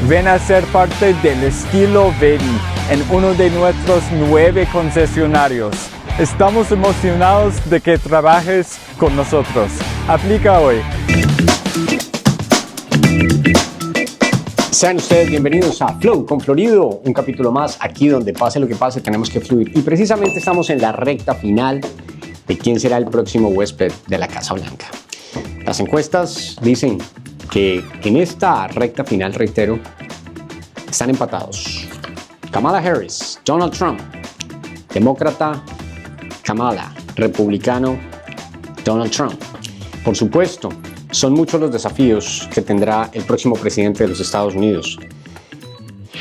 Ven a ser parte del estilo Vedi en uno de nuestros 9 concesionarios. Estamos emocionados de que trabajes con nosotros. Aplica hoy. Sean ustedes bienvenidos a Flow con Florido, un capítulo más aquí donde pase lo que pase tenemos que fluir. Y precisamente estamos en la recta final de quién será el próximo huésped de la Casa Blanca. Las encuestas dicen que en esta recta final, reitero, están empatados. Kamala Harris, Donald Trump, demócrata Kamala, republicano Donald Trump. Por supuesto, son muchos los desafíos que tendrá el próximo presidente de los Estados Unidos.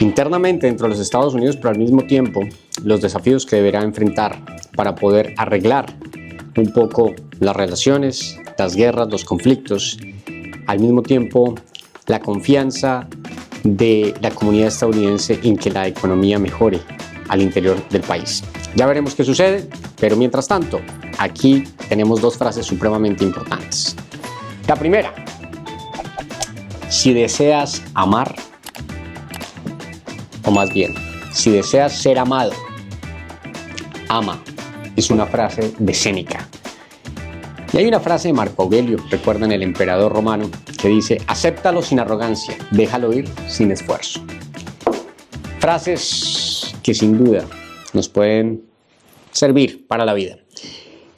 Internamente dentro de los Estados Unidos, pero al mismo tiempo, los desafíos que deberá enfrentar para poder arreglar un poco las relaciones, las guerras, los conflictos, al mismo tiempo la confianza de la comunidad estadounidense en que la economía mejore al interior del país. Ya veremos qué sucede, pero mientras tanto, aquí tenemos dos frases supremamente importantes. La primera, si deseas amar, o más bien, si deseas ser amado, ama. Es una frase de Séneca. Y hay una frase de Marco Aurelio, recuerdan el emperador romano, que dice, acéptalo sin arrogancia, déjalo ir sin esfuerzo. Frases que sin duda nos pueden servir para la vida.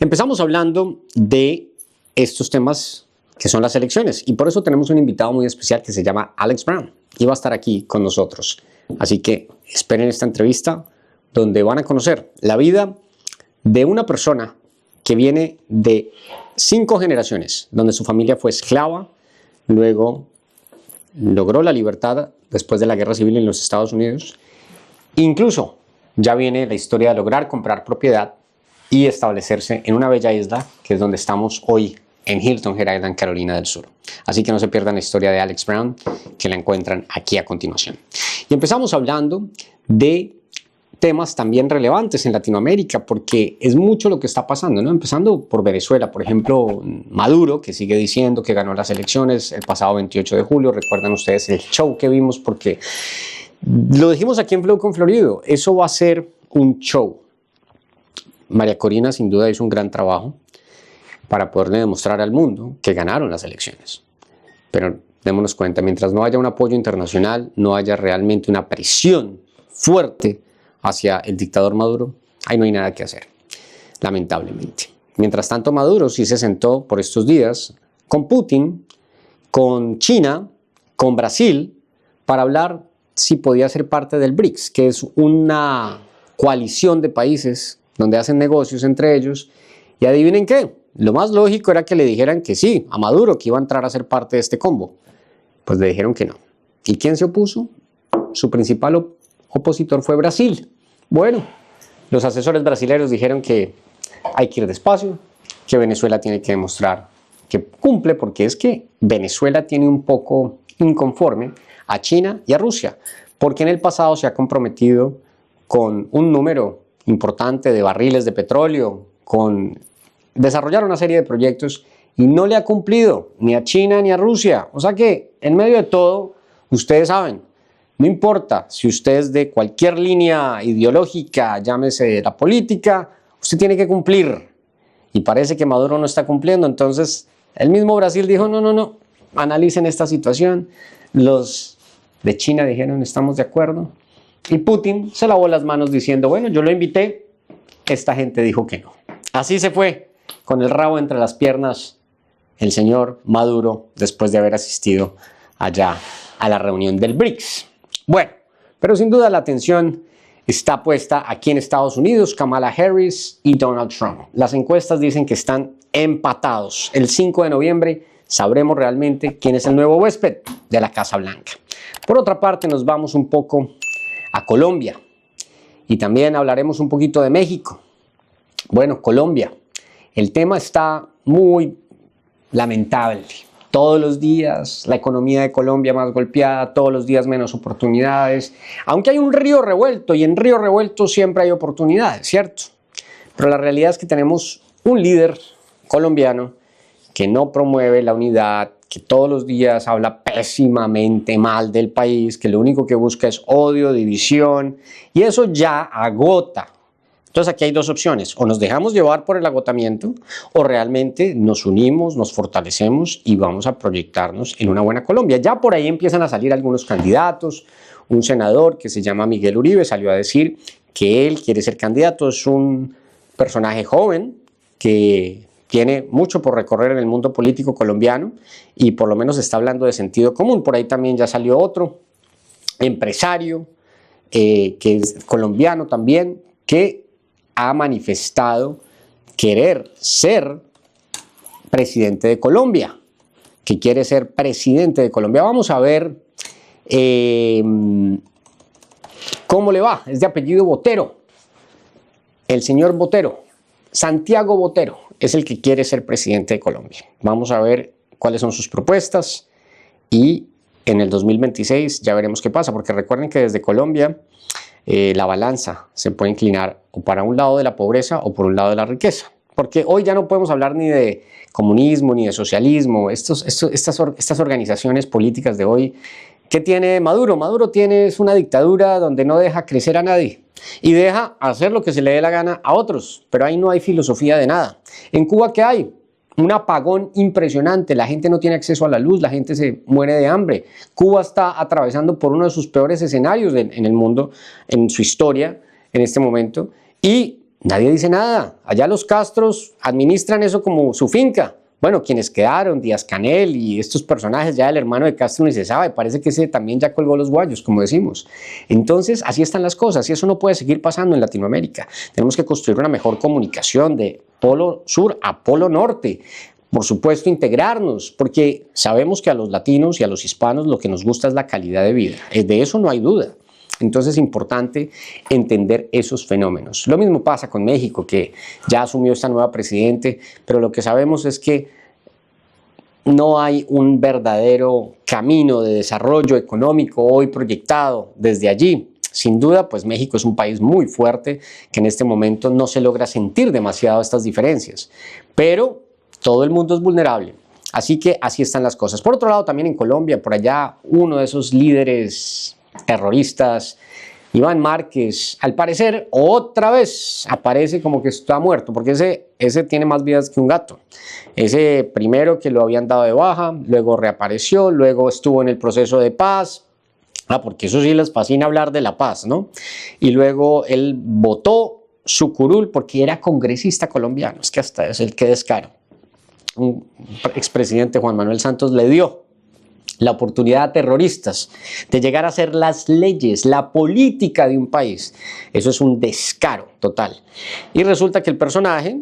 Empezamos hablando de estos temas que son las elecciones, y por eso tenemos un invitado muy especial que se llama Alex Brown, y va a estar aquí con nosotros. Así que esperen esta entrevista donde van a conocer la vida de una persona que viene de 5 generaciones, donde su familia fue esclava, luego logró la libertad después de la guerra civil en los Estados Unidos. Incluso ya viene la historia de lograr comprar propiedad y establecerse en una bella isla que es donde estamos hoy, en Hilton Head Island, Carolina del Sur. Así que no se pierdan la historia de Alex Brown, que la encuentran aquí a continuación. Y empezamos hablando de temas también relevantes en Latinoamérica, porque es mucho lo que está pasando, ¿no? Empezando por Venezuela, por ejemplo, Maduro, que sigue diciendo que ganó las elecciones el pasado 28 de julio. Recuerdan ustedes el show que vimos, porque lo dijimos aquí en Flow con Florido, eso va a ser un show. María Corina sin duda hizo un gran trabajo para poderle demostrar al mundo que ganaron las elecciones. Pero démonos cuenta, mientras no haya un apoyo internacional, no haya realmente una presión fuerte hacia el dictador Maduro, ahí no hay nada que hacer, lamentablemente. Mientras tanto, Maduro sí se sentó por estos días con Putin, con China, con Brasil, para hablar si podía ser parte del BRICS, que es una coalición de países donde hacen negocios entre ellos. Y adivinen qué, lo más lógico era que le dijeran que sí, a Maduro, que iba a entrar a ser parte de este combo. Pues le dijeron que no. ¿Y quién se opuso? Su principal opositor fue Brasil. Bueno, los asesores brasileños dijeron que hay que ir despacio, que Venezuela tiene que demostrar que cumple, porque es que Venezuela tiene un poco inconforme a China y a Rusia, porque en el pasado se ha comprometido con un número importante de barriles de petróleo, con desarrollar una serie de proyectos, y no le ha cumplido ni a China ni a Rusia. O sea que en medio de todo, ustedes saben, no importa si usted es de cualquier línea ideológica, llámese la política, usted tiene que cumplir. Y parece que Maduro no está cumpliendo. Entonces, el mismo Brasil dijo, no, analicen esta situación. Los de China dijeron, estamos de acuerdo. Y Putin se lavó las manos diciendo, bueno, yo lo invité, esta gente dijo que no. Así se fue, con el rabo entre las piernas, el señor Maduro, después de haber asistido allá a la reunión del BRICS. Bueno, pero sin duda la atención está puesta aquí en Estados Unidos, Kamala Harris y Donald Trump. Las encuestas dicen que están empatados. El 5 de noviembre sabremos realmente quién es el nuevo huésped de la Casa Blanca. Por otra parte, nos vamos un poco a Colombia y también hablaremos un poquito de México. Bueno, Colombia, el tema está muy lamentable. Todos los días la economía de Colombia más golpeada, todos los días menos oportunidades, aunque hay un río revuelto y en río revuelto siempre hay oportunidades, ¿cierto? Pero la realidad es que tenemos un líder colombiano que no promueve la unidad, que todos los días habla pésimamente mal del país, que lo único que busca es odio, división, y eso ya agota. Entonces aquí hay dos opciones: o nos dejamos llevar por el agotamiento, o realmente nos unimos, nos fortalecemos y vamos a proyectarnos en una buena Colombia. Ya por ahí empiezan a salir algunos candidatos. Un senador que se llama Miguel Uribe salió a decir que él quiere ser candidato. Es un personaje joven que tiene mucho por recorrer en el mundo político colombiano y por lo menos está hablando de sentido común. Por ahí también ya salió otro empresario que es colombiano también, que ha manifestado querer ser presidente de Colombia, que quiere ser presidente de Colombia. Vamos a ver cómo le va. Es de apellido Botero, el señor Botero, Santiago Botero, es el que quiere ser presidente de Colombia. Vamos a ver cuáles son sus propuestas y en el 2026 ya veremos qué pasa, porque recuerden que desde Colombia la balanza se puede inclinar o para un lado de la pobreza o por un lado de la riqueza. Porque hoy ya no podemos hablar ni de comunismo ni de socialismo. Estas organizaciones políticas de hoy, ¿qué tiene Maduro? Maduro es una dictadura donde no deja crecer a nadie y deja hacer lo que se le dé la gana a otros, pero ahí no hay filosofía de nada. En Cuba, ¿qué hay? Un apagón impresionante, la gente no tiene acceso a la luz, la gente se muere de hambre. Cuba está atravesando por uno de sus peores escenarios en el mundo, en su historia, en este momento, y nadie dice nada. Allá los Castros administran eso como su finca. Bueno, quienes quedaron, Díaz-Canel y estos personajes, ya el hermano de Castro ni se sabe, parece que ese también ya colgó los guayos, como decimos. Entonces, así están las cosas y eso no puede seguir pasando en Latinoamérica. Tenemos que construir una mejor comunicación de polo sur a polo norte. Por supuesto, integrarnos, porque sabemos que a los latinos y a los hispanos lo que nos gusta es la calidad de vida. De eso no hay duda. Entonces es importante entender esos fenómenos. Lo mismo pasa con México, que ya asumió esta nueva presidente, pero lo que sabemos es que no hay un verdadero camino de desarrollo económico hoy proyectado desde allí. Sin duda, pues México es un país muy fuerte que en este momento no se logra sentir demasiado estas diferencias, pero todo el mundo es vulnerable. Así que así están las cosas. Por otro lado, también en Colombia, por allá, uno de esos líderes terroristas, Iván Márquez, al parecer otra vez aparece como que está muerto, porque ese tiene más vidas que un gato. Ese primero que lo habían dado de baja, luego reapareció, luego estuvo en el proceso de paz, porque eso sí les fascina hablar de la paz, ¿no? Y luego él votó su curul porque era congresista colombiano. Es que hasta es el que descaro. Un expresidente, Juan Manuel Santos, le dio la oportunidad a terroristas de llegar a hacer las leyes, la política de un país. Eso es un descaro total. Y resulta que el personaje,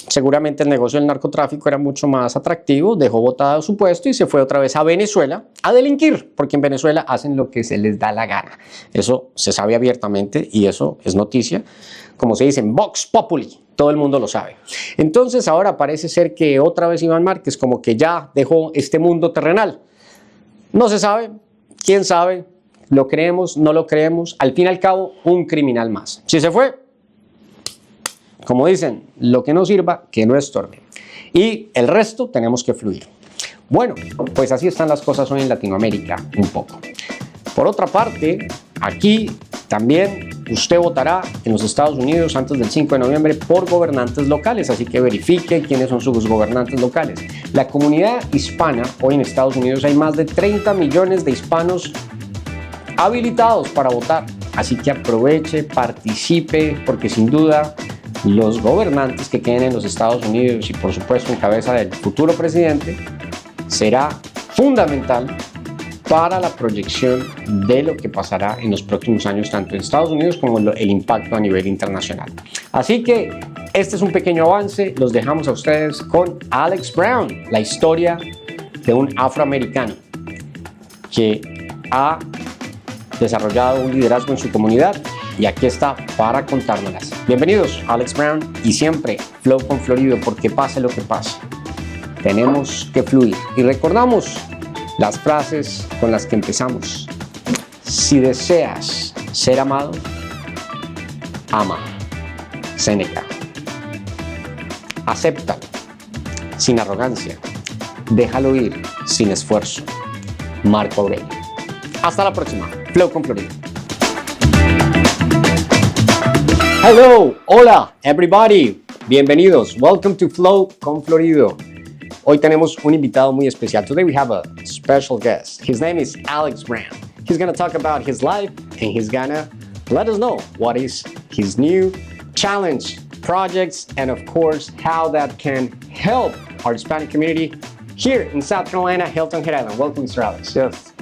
seguramente el negocio del narcotráfico era mucho más atractivo, dejó botado su puesto y se fue otra vez a Venezuela a delinquir, porque en Venezuela hacen lo que se les da la gana. Eso se sabe abiertamente y eso es noticia. Como se dice en Vox Populi, todo el mundo lo sabe. Entonces ahora parece ser que otra vez Iván Márquez como que ya dejó este mundo terrenal. No se sabe, quién sabe, lo creemos, no lo creemos, al fin y al cabo un criminal más. Si se fue, como dicen, lo que no sirva, que no estorbe. Y el resto tenemos que fluir. Bueno, pues así están las cosas hoy en Latinoamérica, un poco. Por otra parte, aquí también usted votará en los Estados Unidos antes del 5 de noviembre por gobernantes locales, así que verifique quiénes son sus gobernantes locales. La comunidad hispana, hoy en Estados Unidos hay más de 30 millones de hispanos habilitados para votar, así que aproveche, participe, porque sin duda los gobernantes que queden en los Estados Unidos y por supuesto en cabeza del futuro presidente será fundamental para la proyección de lo que pasará en los próximos años, tanto en Estados Unidos como el impacto a nivel internacional. Así que este es un pequeño avance, los dejamos a ustedes con Alex Brown, la historia de un afroamericano que ha desarrollado un liderazgo en su comunidad y aquí está para contárnoslas. Bienvenidos, Alex Brown, y siempre flow con Florido, porque pase lo que pase, tenemos que fluir. Y recordamos las frases con las que empezamos. Si deseas ser amado, ama. Séneca. Acéptalo, sin arrogancia. déjalo ir sin esfuerzo. Marco Aurelio. Hasta la próxima. Flow con Florido. Hello, hola, everybody. Bienvenidos. Welcome to Flow con Florido. Hoy tenemos un invitado muy especial. Today we have a special guest. His name is Alex Brown. He's going to talk about his life and he's going to let us know what is his new challenge, projects, and of course, how that can help our Hispanic community here in South Carolina, Hilton Head Island. Welcome, Mr. Alex. Yes.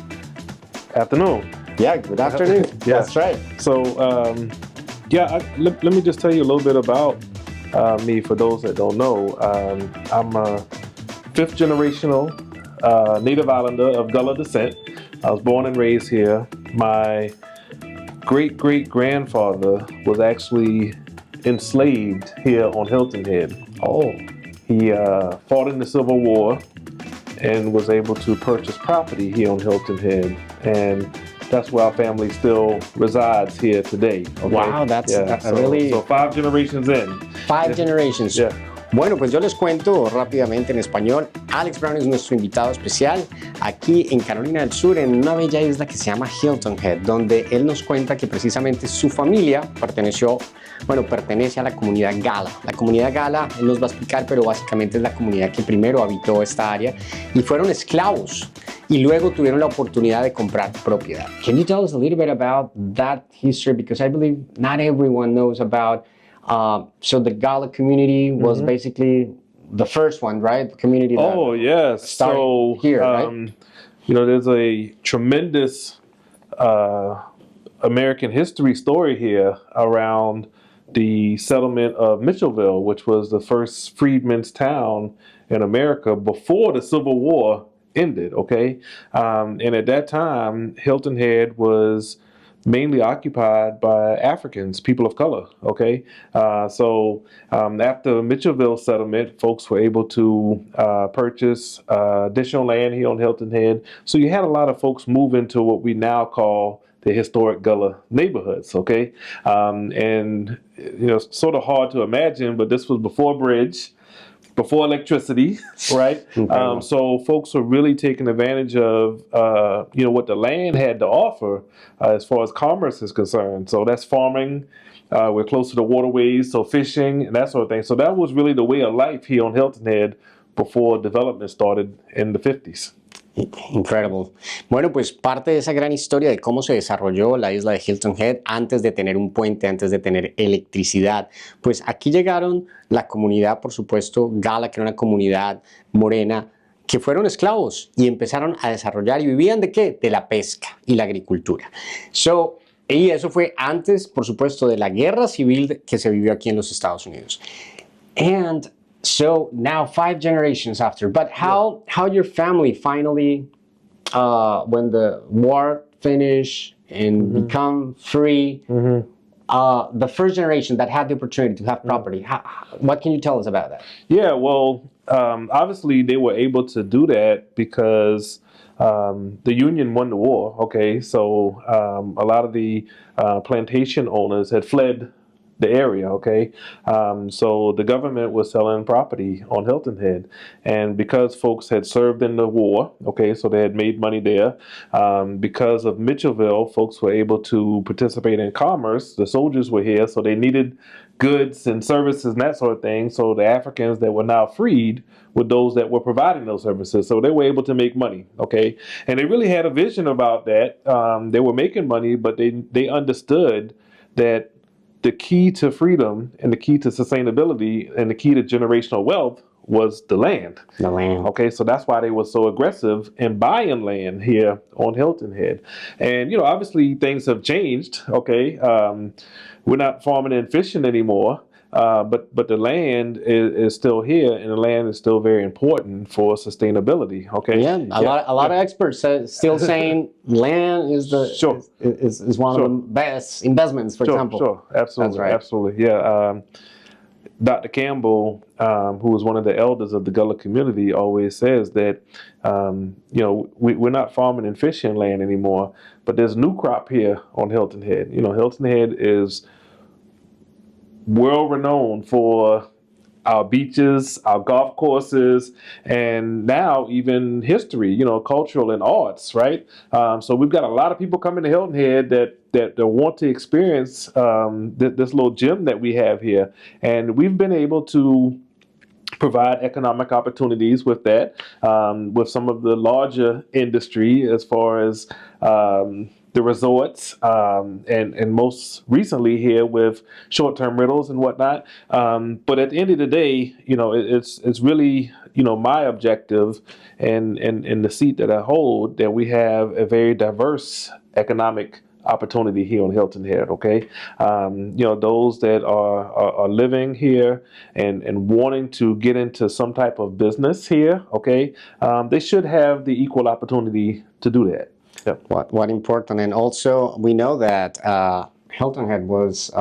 Afternoon. Yeah, good afternoon. Yeah. That's right. So, let me just tell you a little bit about me for those that don't know. I'm a fifth generational native islander of Gullah descent. I was born and raised here. My great-great-grandfather was actually enslaved here on Hilton Head. Oh. He fought in the Civil War and was able to purchase property here on Hilton Head. And that's where our family still resides here today. Okay? Wow, that's really... So 5 generations in. 5 generations. Yeah. Bueno, pues yo les cuento rápidamente en español. Alex Brown es nuestro invitado especial aquí en Carolina del Sur, en una bella isla que se llama Hilton Head, donde él nos cuenta que precisamente su familia pertenece a la comunidad Gala. La comunidad Gala, él nos va a explicar, pero básicamente es la comunidad que primero habitó esta área y fueron esclavos y luego tuvieron la oportunidad de comprar propiedad. Can you tell us a little bit about that history? Because I believe not everyone knows about so the Gala community was basically the first one, right? The community that yes. started here, right? There's a tremendous American history story here around the settlement of Mitchellville, which was the first freedmen's town in America before the Civil War ended, okay? And at that time, Hilton Head was mainly occupied by Africans, people of color, okay? So after Mitchellville settlement, folks were able to purchase additional land here on Hilton Head. So you had a lot of folks move into what we now call the historic Gullah neighborhoods, okay? And, sort of hard to imagine, but this was before bridge, before electricity, right? So folks were really taking advantage of, what the land had to offer as far as commerce is concerned. So that's farming. We're close to the waterways, so fishing and that sort of thing. So that was really the way of life here on Hilton Head before development started in the 50s. Incredible. Bueno, pues parte de esa gran historia de cómo se desarrolló la isla de Hilton Head antes de tener un puente, antes de tener electricidad. Pues aquí llegaron la comunidad, por supuesto, Gala, que era una comunidad morena, que fueron esclavos y empezaron a desarrollar y vivían ¿de qué? De la pesca y la agricultura. Y eso fue antes, por supuesto, de la guerra civil que se vivió aquí en los Estados Unidos. And so now 5 generations after, but how your family finally, when the war finished and become free, the first generation that had the opportunity to have property, what can you tell us about that? Yeah, well, obviously they were able to do that because the Union won the war, okay? So a lot of the plantation owners had fled the area, okay? So the government was selling property on Hilton Head. And because folks had served in the war, okay, so they had made money there, because of Mitchellville, folks were able to participate in commerce. The soldiers were here, so they needed goods and services and that sort of thing. So the Africans that were now freed were those that were providing those services. So they were able to make money, okay? And they really had a vision about that. They were making money, but they understood that the key to freedom and the key to sustainability and the key to generational wealth was the land. The land. Okay, so that's why they were so aggressive in buying land here on Hilton Head. And, obviously things have changed, okay? We're not farming and fishing anymore. But the land is still here, and the land is still very important for sustainability. Okay. Yeah, a lot of experts still saying land is is one of the best investments. For example. Sure, absolutely, right. Absolutely, yeah. Dr. Campbell, who was one of the elders of the Gullah community, always says that we're not farming and fishing land anymore, but there's new crop here on Hilton Head. Hilton Head is world renowned for our beaches, our golf courses, and now even history, cultural and arts, right? So we've got a lot of people coming to Hilton Head that want to experience this little gym that we have here. And we've been able to provide economic opportunities with that, with some of the larger industry as far as the resorts, and most recently here with short-term rentals and whatnot. But at the end of the day, it's really my objective and the seat that I hold, that we have a very diverse economic opportunity here on Hilton Head. Okay, those that are living here and wanting to get into some type of business here. Okay, they should have the equal opportunity to do that. Yep. What important, and also we know that Hilton Head was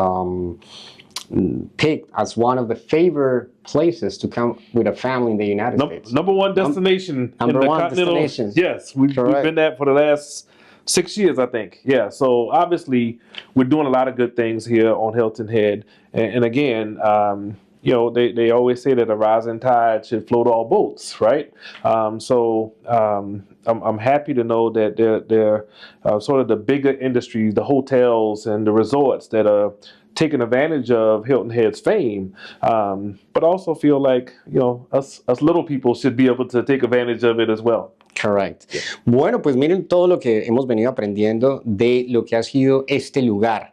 picked as one of the favorite places to come with a family in the United States. Number one destination in the continental. Yes, we've been that for the last 6 years, I think. Yeah, so obviously we're doing a lot of good things here on Hilton Head, and again, they always say that a rising tide should float all boats, right? I'm happy to know that they're sort of the bigger industries, the hotels and the resorts that are taking advantage of Hilton Head's fame, but also feel like us little people should be able to take advantage of it as well. Correct. Bueno, pues miren todo lo que hemos venido aprendiendo de lo que ha sido este lugar.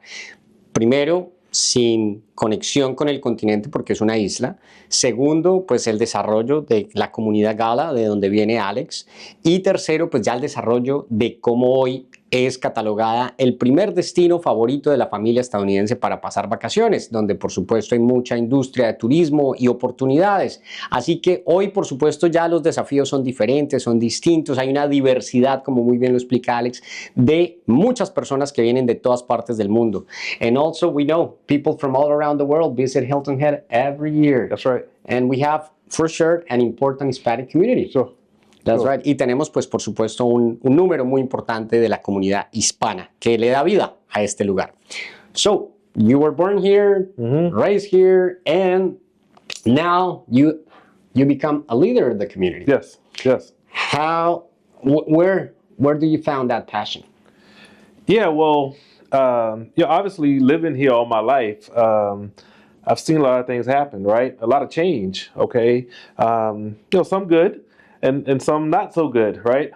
Primero, sin conexión con el continente porque es una isla. Segundo, pues el desarrollo de la comunidad gala, de donde viene Alex. Y tercero, pues ya el desarrollo de cómo hoy es catalogada el primer destino favorito de la familia estadounidense para pasar vacaciones, donde por supuesto hay mucha industria de turismo y oportunidades. Así que hoy por supuesto ya los desafíos son diferentes, son distintos, hay una diversidad, como muy bien lo explica Alex, de muchas personas que vienen de todas partes del mundo. And also we know people from all around the world visit Hilton Head every year. That's right. And we have for sure an important Hispanic community. Sure. That's right. Y tenemos, pues, por supuesto, un número muy importante de la comunidad hispana que le da vida a este lugar. So, you were born here, raised here, and now you become a leader of the community. Yes, yes. Where do you found that passion? Yeah, well, obviously living here all my life, I've seen a lot of things happen, right? A lot of change, okay? Some good, and some not so good, right?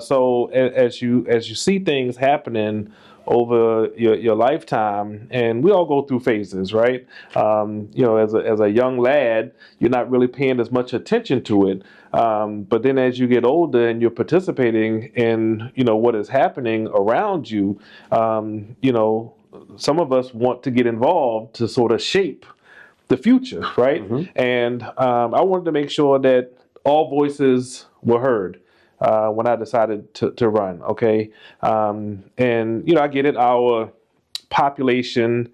So as you see things happening over your lifetime, and we all go through phases, right? As a young lad, you're not really paying as much attention to it, but then as you get older and you're participating in what is happening around you, some of us want to get involved to sort of shape the future, right? And I wanted to make sure that all voices were heard when I decided to run, okay? And, I get it, our population,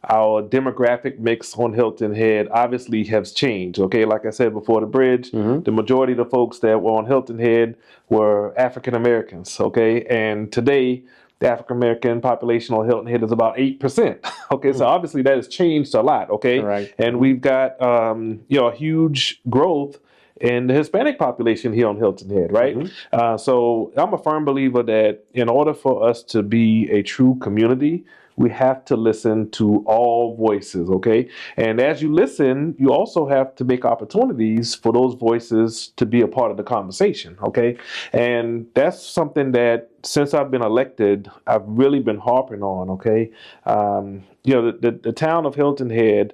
our demographic mix on Hilton Head obviously has changed, okay? Like I said before the bridge, the majority of the folks that were on Hilton Head were African Americans, okay? And today, the African American population on Hilton Head is about 8%. Okay, so obviously that has changed a lot, okay? Right. And we've got, a huge growth in the Hispanic population here on Hilton Head, right? So I'm a firm believer that in order for us to be a true community, we have to listen to all voices, okay? And as you listen, you also have to make opportunities for those voices to be a part of the conversation, okay? And that's something that since I've been elected, I've really been harping on, okay? The town of Hilton Head,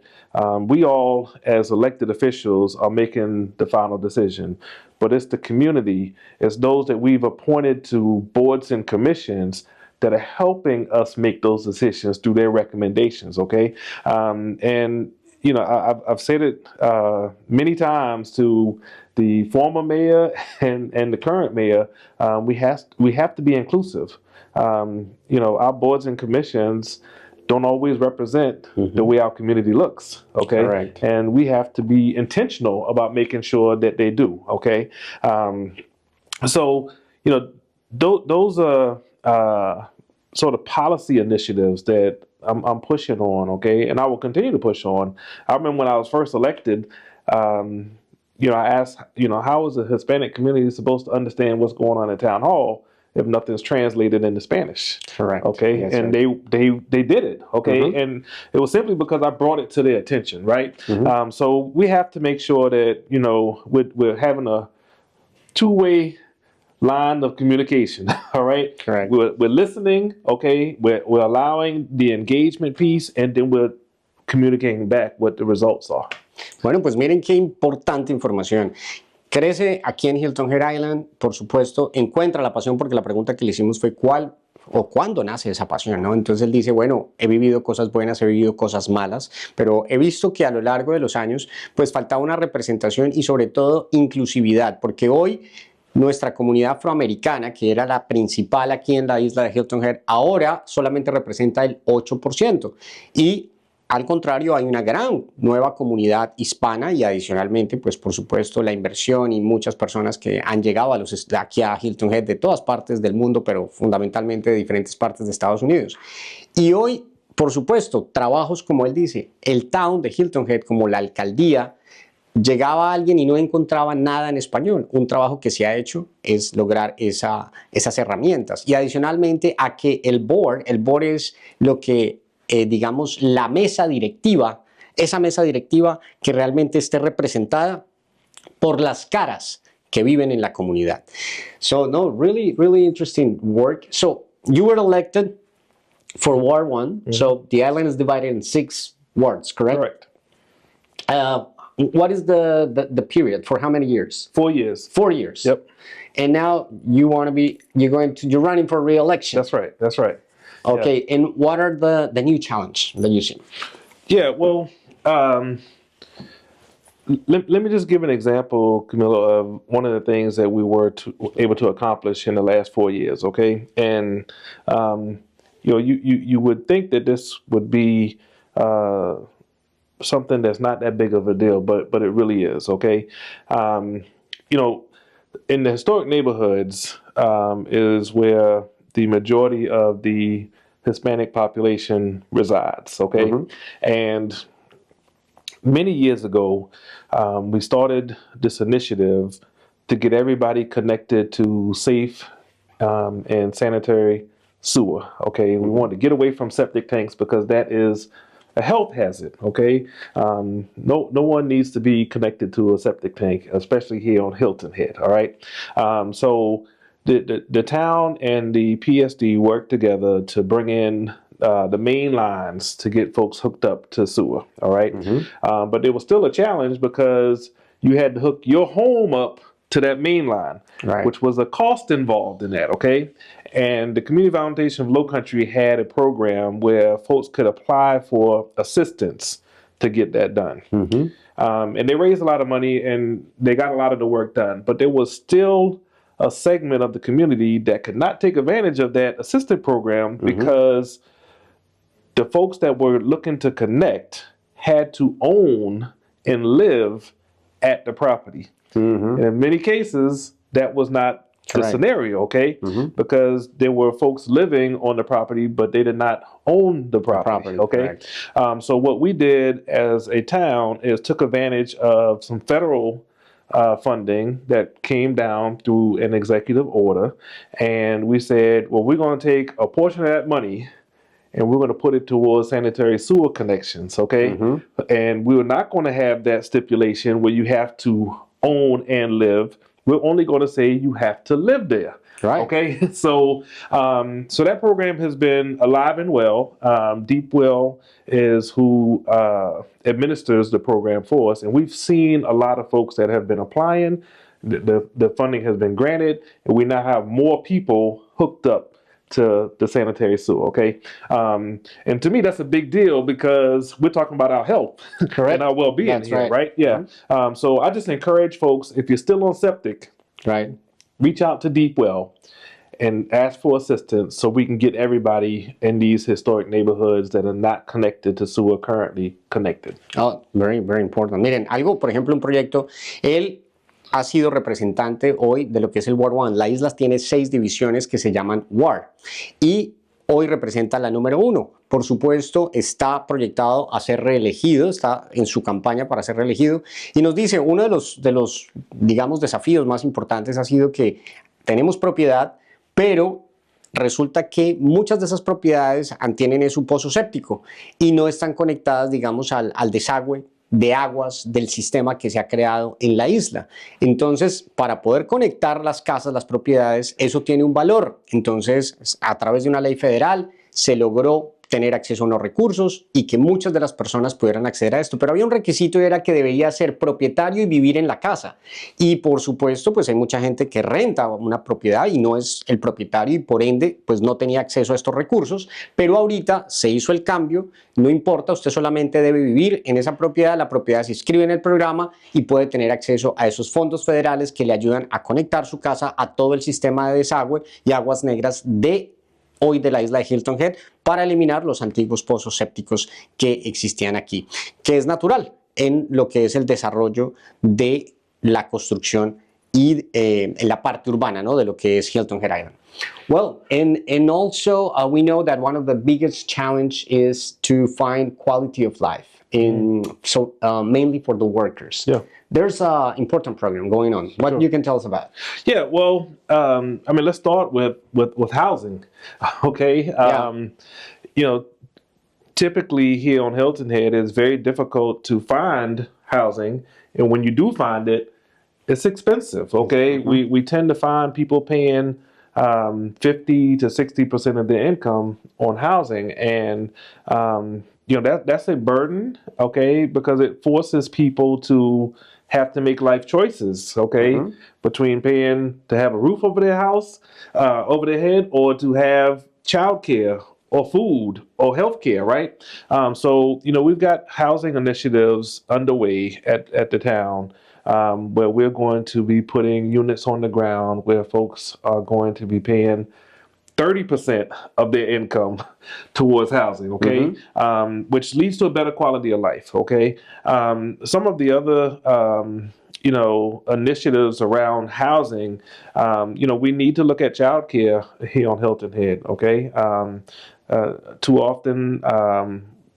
we all as elected officials are making the final decision, but it's the community, it's those that we've appointed to boards and commissions that are helping us make those decisions through their recommendations, okay? And I've said it many times to the former mayor and the current mayor, we have to be inclusive. Our boards and commissions don't always represent the way our community looks, okay? Correct. And we have to be intentional about making sure that they do, okay? So those are sort of policy initiatives that I'm pushing on, okay? And I will continue to push on. I remember when I was first elected, I asked, how is the Hispanic community supposed to understand what's going on in town hall if nothing's translated into Spanish? Correct. Okay, yes, and they did it. Okay, and it was simply because I brought it to their attention, right? So we have to make sure that we're having a two-way line of communication. All right, Correct. We're listening. Okay, we're allowing the engagement piece, and then we're communicating back what the results are. Bueno, pues miren qué importante información. Crece aquí en Hilton Head Island, por supuesto, encuentra la pasión, porque la pregunta que le hicimos fue ¿cuál o cuándo nace esa pasión, ¿no? Entonces él dice, bueno, he vivido cosas buenas, he vivido cosas malas, pero he visto que a lo largo de los años, pues faltaba una representación y sobre todo inclusividad, porque hoy nuestra comunidad afroamericana, que era la principal aquí en la isla de Hilton Head, ahora solamente representa el 8%. Y al contrario, hay una gran nueva comunidad hispana y adicionalmente, pues por supuesto, la inversión y muchas personas que han llegado aquí a Hilton Head de todas partes del mundo, pero fundamentalmente de diferentes partes de Estados Unidos. Y hoy, por supuesto, trabajos como él dice, el town de Hilton Head, como la alcaldía, llegaba alguien y no encontraba nada en español. Un trabajo que se ha hecho es lograr esas herramientas. Y adicionalmente a que el board es lo que digamos, la mesa directiva, esa mesa directiva que realmente esté representada por las caras que viven en la comunidad. So, no, really, really interesting work. So, you were elected for Ward 1. So, the island is divided in 6 wards, correct? Correct. What is the period? For how many years? 4 years. 4 years. Yep. And now you're running for re-election. That's right. That's right. Okay, yeah. And what are the new challenge that you see? Yeah, well, let me just give an example, Camilo, of one of the things that we were able to accomplish in the last 4 years, okay? And, you would think that this would be something that's not that big of a deal, but it really is, okay? In the historic neighborhoods is where the majority of the Hispanic population resides, okay? And many years ago, we started this initiative to get everybody connected to safe and sanitary sewer, okay? We wanted to get away from septic tanks because that is a health hazard, okay? No one needs to be connected to a septic tank, especially here on Hilton Head, all right? So the town and the PSD worked together to bring in the main lines to get folks hooked up to sewer, all right? But there was still a challenge because you had to hook your home up to that main line, right, which was a cost involved in that, okay? And the Community Foundation of Low Country had a program where folks could apply for assistance to get that done. And they raised a lot of money and they got a lot of the work done, but there was still a segment of the community that could not take advantage of that assistance program because the folks that were looking to connect had to own and live at the property. And in many cases, that was not the scenario, okay? Because there were folks living on the property, but they did not own the property, okay? So what we did as a town is took advantage of some federal funding that came down through an executive order. And we said, well, we're going to take a portion of that money and we're going to put it towards sanitary sewer connections, okay? And we're not going to have that stipulation where you have to own and live. We're only going to say you have to live there. Right. Okay. So that program has been alive and well. Deep Well is who administers the program for us, and we've seen a lot of folks that have been applying. The funding has been granted, and we now have more people hooked up to the sanitary sewer, okay? And to me, that's a big deal because we're talking about our health and our well-being That's here, right? Yeah. So I just encourage folks, if you're still on septic, reach out to Deep Well and ask for assistance so we can get everybody in these historic neighborhoods that are not connected to sewer currently connected. Oh, very, very important. Miren, algo, por ejemplo, un proyecto, él ha sido representante hoy de lo que es el Ward 1. La isla tiene 6 divisiones que se llaman Ward. Y hoy representa la número 1. Por supuesto, está proyectado a ser reelegido, está en su campaña para ser reelegido, y nos dice, uno de los digamos, desafíos más importantes ha sido que tenemos propiedad, pero resulta que muchas de esas propiedades tienen su pozo séptico y no están conectadas, digamos, al desagüe de aguas del sistema que se ha creado en la isla. Entonces, para poder conectar las casas, las propiedades, eso tiene un valor. Entonces, a través de una ley federal se logró tener acceso a unos recursos y que muchas de las personas pudieran acceder a esto. Pero había un requisito y era que debía ser propietario y vivir en la casa. Y por supuesto, pues hay mucha gente que renta una propiedad y no es el propietario y por ende, pues no tenía acceso a estos recursos. Pero ahorita se hizo el cambio, no importa, usted solamente debe vivir en esa propiedad, la propiedad se inscribe en el programa y puede tener acceso a esos fondos federales que le ayudan a conectar su casa a todo el sistema de desagüe y aguas negras de hoy de la isla de Hilton Head para eliminar los antiguos pozos sépticos que existían aquí, que es natural en lo que es el desarrollo de la construcción y en la parte urbana, ¿no?, de lo que es Hilton Head Island. Well, and also we know that one of the biggest challenge is to find quality of life, mainly for the workers. Yeah. There's an important program going on. What Sure. you can tell us about? Yeah, well, I mean, let's start with housing, okay? You know, typically here on Hilton Head, it's very difficult to find housing, and when you do find it, it's expensive, okay? We tend to find people paying 50 to 60% of their income on housing, and you know, that's a burden, okay, because it forces people to have to make life choices, okay, between paying to have a roof over their house, over their head, or to have childcare or food or healthcare, right? So, you know, we've got housing initiatives underway at the town where we're going to be putting units on the ground where folks are going to be paying 30% of their income towards housing, okay, which leads to a better quality of life, okay. Some of the other, you know, initiatives around housing, you know, we need to look at childcare here on Hilton Head, okay. Too often,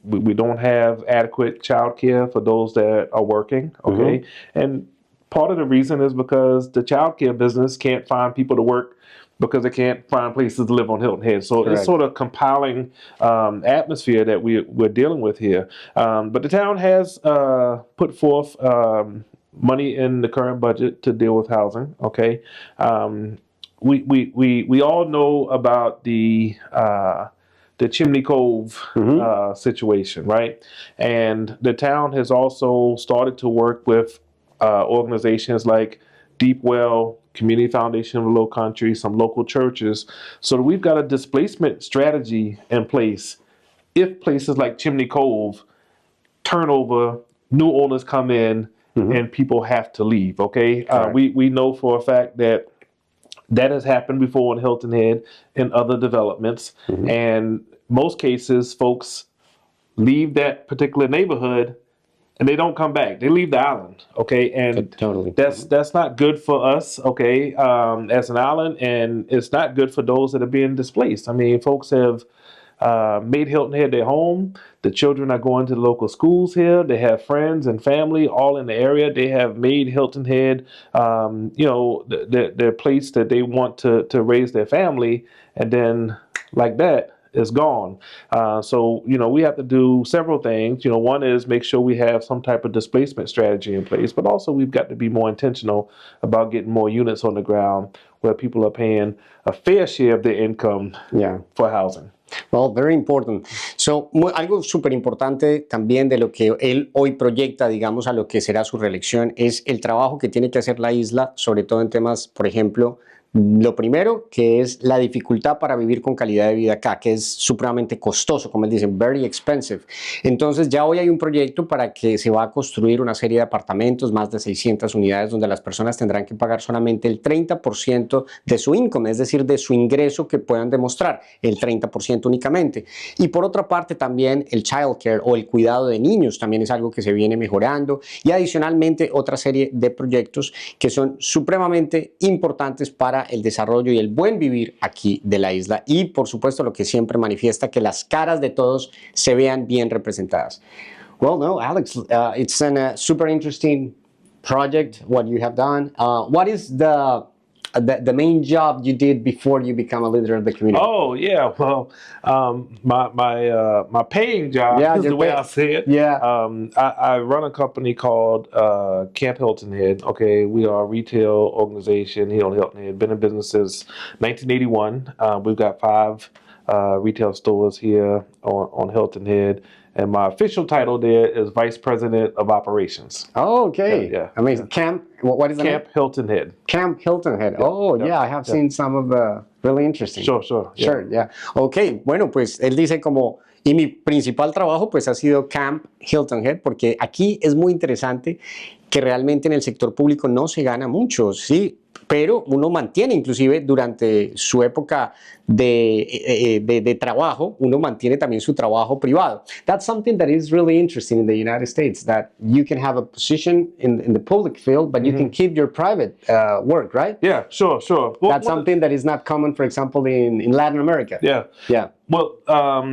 we don't have adequate childcare for those that are working, okay, and part of the reason is because the childcare business can't find people to work because they can't find places to live on Hilton Head. So it's sort of compiling atmosphere that we're dealing with here. But the town has put forth money in the current budget to deal with housing. Okay, we all know about the Chimney Cove situation, right? And the town has also started to work with organizations like Deep Well, Community Foundation of the Low Country, some local churches. So we've got a displacement strategy in place if places like Chimney Cove turn over, new owners come in, and people have to leave, okay? We know for a fact that has happened before in Hilton Head and other developments. And most cases, folks leave that particular neighborhood and they don't come back. They leave the island, okay? And that's not good for us, okay, as an island, and it's not good for those that are being displaced. I mean, folks have made Hilton Head their home. The children are going to the local schools here. They have friends and family all in the area. They have made Hilton Head, you know, their place that they want to raise their family, and then like that, is gone. So, you know, we have to do several things. You know, one is make sure we have some type of displacement strategy in place, but also we've got to be more intentional about getting more units on the ground where people are paying a fair share of their income for housing. Well, very important. So, algo súper importante también de lo que él hoy proyecta, digamos, a lo que será su reelección, es el trabajo que tiene que hacer la isla, sobre todo en temas, por ejemplo, lo primero, que es la dificultad para vivir con calidad de vida acá, que es supremamente costoso, como él dice, very expensive. Entonces ya hoy hay un proyecto para que se va a construir una serie de apartamentos, más de 600 unidades, donde las personas tendrán que pagar solamente el 30% de su income, es decir, de su ingreso que puedan demostrar, el 30% únicamente. Y por otra parte también el childcare o el cuidado de niños también es algo que se viene mejorando, y adicionalmente otra serie de proyectos que son supremamente importantes para el desarrollo y el buen vivir aquí de la isla y por supuesto lo que siempre manifiesta que las caras de todos se vean bien representadas. Well, no, Alex, it's a super interesting project, what you have done. What is the main job you did before you become a leader of the community? Oh yeah, well, my paying job is the way I say it. Yeah. I run a company called Camp Hilton Head. Okay, we are a retail organization here on Hilton Head. Been in business since 1981. We've got 5 retail stores here on Hilton Head. And my official title there is Vice President of Operations. Oh, okay. Yeah. Amazing. Camp, what is the Camp name? Hilton Head. Camp Hilton Head. Oh, yeah, I have seen some of the really interesting. Sure. Sure, yeah. Ok, bueno, pues él dice como, y mi principal trabajo pues ha sido Camp Hilton Head, porque aquí es muy interesante que realmente en el sector público no se gana mucho, ¿sí? Pero uno mantiene, inclusive durante su época de trabajo, uno mantiene también su trabajo privado. That's something that is really interesting in the United States, that you can have a position in the public field, but you can keep your private work, right? Yeah, sure. That's something that is not common, for example, in Latin America. Yeah. Well,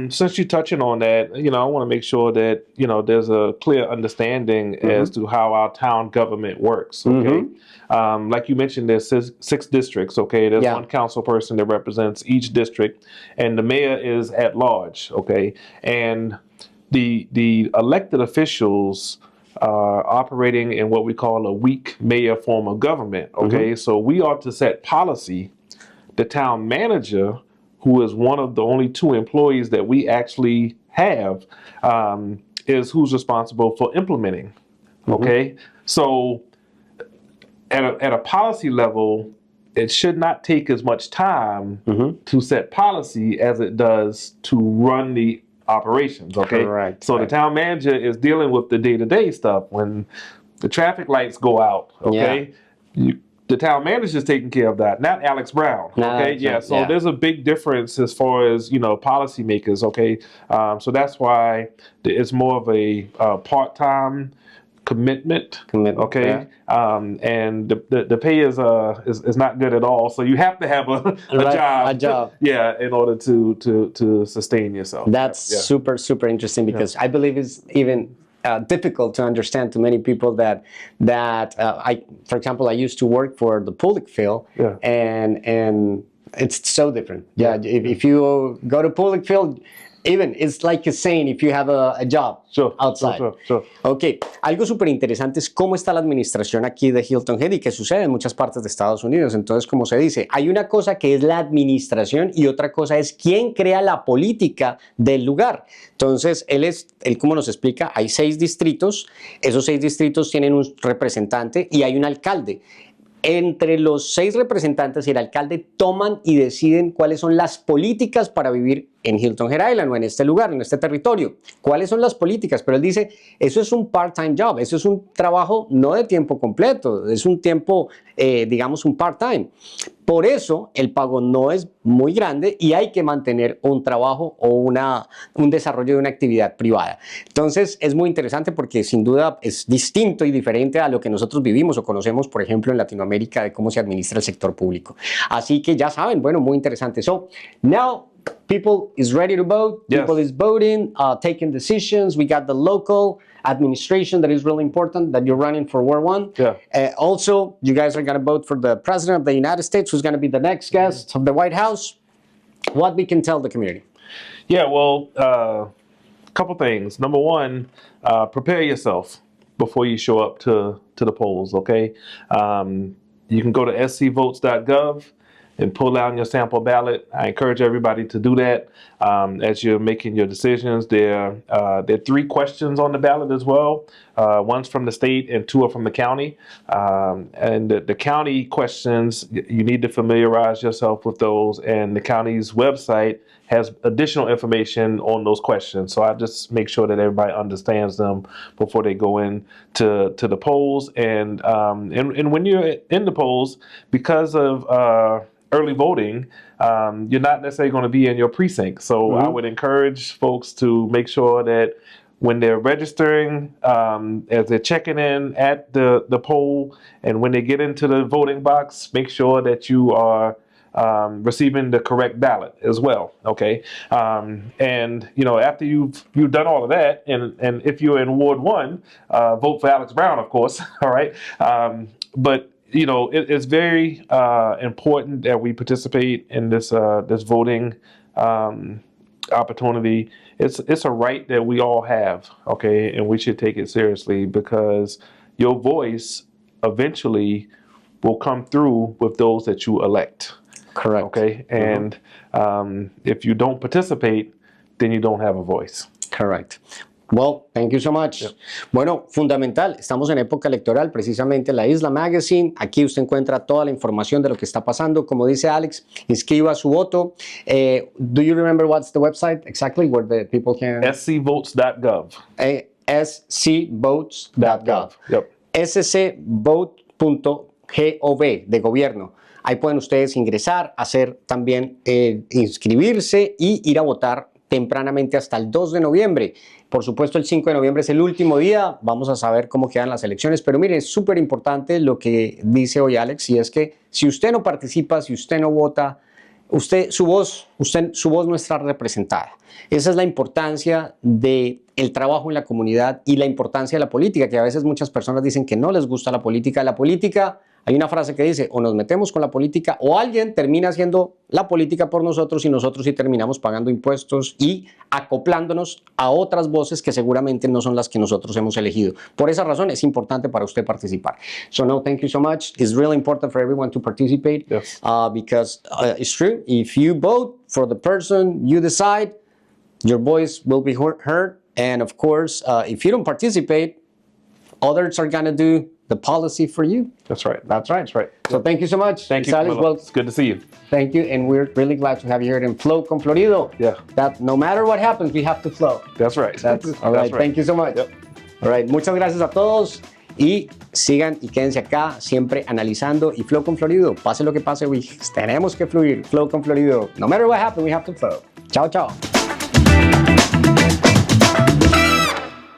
since you're touching on that, I want to make sure that, there's a clear understanding as to how our town government works, okay? Like you mentioned, there's 6 districts, okay? There's one council person that represents each district, and the mayor is at large, okay? And the elected officials are operating in what we call a weak mayor form of government, okay? So we ought to set policy. The town manager, who is one of the only 2 employees that we actually have, is who's responsible for implementing. Okay, so at a policy level, it should not take as much time to set policy as it does to run the operations. Okay, Correct. So the town manager is dealing with the day-to-day stuff. When the traffic lights go out, okay, the town manager is taking care of that, not Alex Brown. Okay, so there's a big difference as far as policymakers. Okay, so that's why it's more of a part-time commitment. Okay, and the pay is not good at all. So you have to have a job. A job. Yeah, in order to sustain yourself. That's super interesting because I believe it's even difficult to understand to many people that for example, I used to work for the public field, and it's so different. If you go to public field, even it's like a saying, if you have a job outside. Sure. Ok, algo súper interesante es cómo está la administración aquí de Hilton Head y que sucede en muchas partes de Estados Unidos. Entonces, como se dice, hay una cosa que es la administración y otra cosa es quién crea la política del lugar. Entonces, él como nos explica, hay 6 distritos, esos 6 distritos tienen un representante y hay un alcalde. Entre los 6 representantes y el alcalde toman y deciden cuáles son las políticas para vivir en Hilton Head Island o en este lugar, en este territorio. ¿Cuáles son las políticas? Pero él dice, eso es un part-time job, eso es un trabajo no de tiempo completo, es un tiempo, digamos, un part-time. Por eso el pago no es muy grande y hay que mantener un trabajo o un desarrollo de una actividad privada. Entonces es muy interesante porque sin duda es distinto y diferente a lo que nosotros vivimos o conocemos, por ejemplo, en Latinoamérica de cómo se administra el sector público. Así que ya saben, bueno, muy interesante. So, now people is ready to vote. Yes. People is voting, taking decisions. We got the local administration that is really important, that you're running for War One. Also, you guys are going to vote for the President of the United States, who's going to be the next guest of the White House. What we can tell the community? Yeah, well, a couple things. Number one, prepare yourself before you show up to the polls, okay? You can go to scvotes.gov and pull out your sample ballot. I encourage everybody to do that as you're making your decisions. There are 3 questions on the ballot as well. One's from the state and 2 are from the county. And the county questions, you need to familiarize yourself with those, and the county's website has additional information on those questions. So I just make sure that everybody understands them before they go in to the polls. And when you're in the polls, because of early voting, you're not necessarily going to be in your precinct. So I would encourage folks to make sure that when they're registering, as they're checking in at the poll, and when they get into the voting box, make sure that you are receiving the correct ballot as well. Okay, and after you've done all of that, and if you're in Ward 1, vote for Alex Brown, of course. All right, but it's very important that we participate in this voting opportunity. It's a right that we all have, okay, and we should take it seriously, because your voice eventually will come through with those that you elect. Correct. Okay, and if you don't participate, then you don't have a voice. Correct. Well, thank you so much. Yep. Bueno, fundamental, estamos en época electoral, precisamente La Isla Magazine. Aquí usted encuentra toda la información de lo que está pasando. Como dice Alex, inscriba su voto. Do you remember what's the website exactly where the people can? scvotes.gov. scvotes.gov. Yep. scvote.gov, de gobierno. Ahí pueden ustedes ingresar, hacer también, inscribirse y ir a votar tempranamente hasta el 2 de noviembre. Por supuesto, el 5 de noviembre es el último día. Vamos a saber cómo quedan las elecciones. Pero mire, es súper importante lo que dice hoy Alex, y es que si usted no participa, si usted no vota, su voz no está representada. Esa es la importancia del trabajo en la comunidad y la importancia de la política, que a veces muchas personas dicen que no les gusta la política. La política, hay una frase que dice, o nos metemos con la política o alguien termina haciendo la política por nosotros y nosotros sí terminamos pagando impuestos y acoplándonos a otras voces que seguramente no son las que nosotros hemos elegido. Por esa razón es importante para usted participar. So no, thank you so much. It's really important for everyone to participate. Yes. Because it's true. If you vote for the person you decide, your voice will be heard. And of course, if you don't participate, others are going to do the policy for you. That's right. That's right. That's right. So thank you so much. Thank you, Alex. Camilo. It's good to see you. Thank you, and we're really glad to have you here in Flow con Florido. Yeah. That no matter what happens, we have to flow. That's right. That's all right. That's right. Thank you so much. Yep. All right. Muchas gracias a todos y sigan y quédense acá siempre analizando y Flow con Florido. Pase lo que pase, tenemos que fluir. Flow con Florido. No matter what happens, we have to flow. Chao, chao.